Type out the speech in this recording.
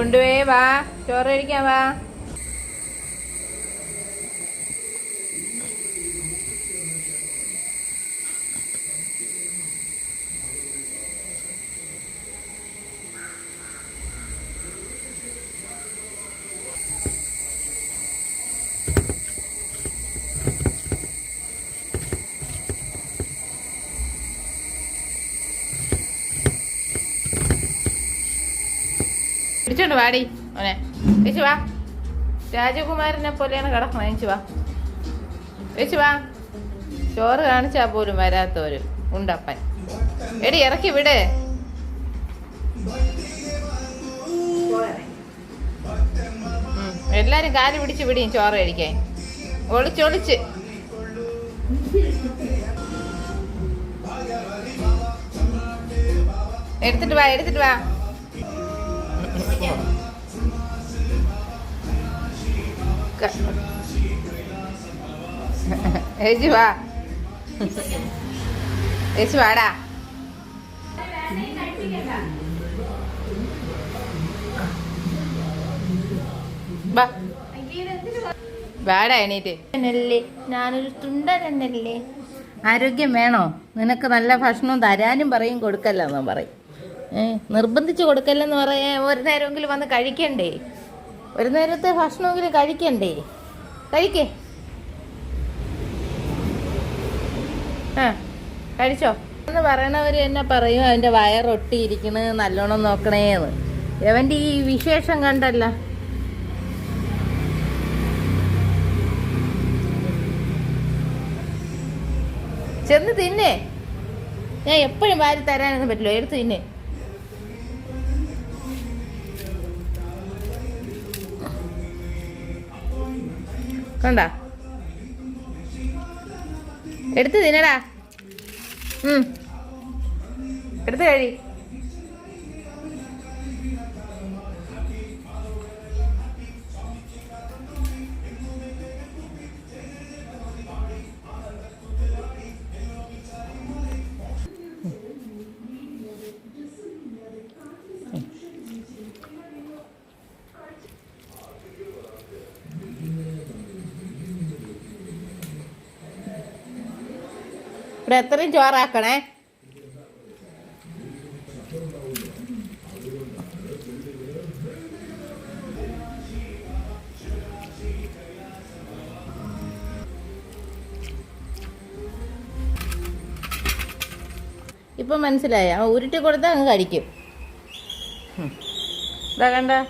കൊണ്ടുപോയി വാ, ചോറ് കഴിക്കാൻ വാ. പിടിച്ചോണ്ട് വാടി മോനെ, ചേച്ചി വാ. രാജകുമാരനെ പോലെയാണ് കിടക്കണം. ചേച്ചി വാ, ചേച്ചി വാ. ചോറ് കാണിച്ചാ പോലും വരാത്തവര് ഉണ്ടപ്പൻ. എടി ഇറക്കി വിട്. എല്ലാരും കാല് പിടിച്ച് വിടിയും ചോറ് കഴിക്കാൻ. ഒളിച്ചൊളിച്ച് എടുത്തിട്ട് വാ, എടുത്തിട്ട് വാ. ചേച്ചി വാ, ചേച്ചി വാടാ. വാടാ എണീറ്റ്. ഞാനൊരു തുണ്ടനല്ലേ. ആരോഗ്യം വേണോ നിനക്ക്? നല്ല ഭക്ഷണം തരാനും പറയും, കൊടുക്കല്ലെന്നും പറയും. നിർബന്ധിച്ച് കൊടുക്കല്ലെന്ന് പറയാൻ ഒരു നേരമെങ്കിലും വന്ന് കഴിക്കണ്ടേ? ഒരു നേരത്തെ ഭക്ഷണമെങ്കിലും കഴിക്കണ്ടേ? കഴിക്കേ. കഴിച്ചോ എന്ന് പറയണവർ എന്നെ പറയും അവൻ്റെ വയറൊട്ടിയിരിക്കണ്, നല്ലോണം നോക്കണേന്ന്. അവൻ്റെ ഈ വിശേഷം കണ്ടല്ല. ചെന്ന് തിന്നേ. ഞാൻ എപ്പോഴും വാരി തരാനൊന്നും പറ്റില്ല. എടുത്ത് തിന്നേ. കണ്ട, എടുത്ത് തിന്നടാ. എടുത്ത് കഴി. ഇവിടെ എത്രയും ചോറാക്കണേ. ഇപ്പം മനസ്സിലായ? ഉരുട്ടി കൊടുത്താൽ അങ്ങ് കഴിക്കും. ഇതാ കണ്ട.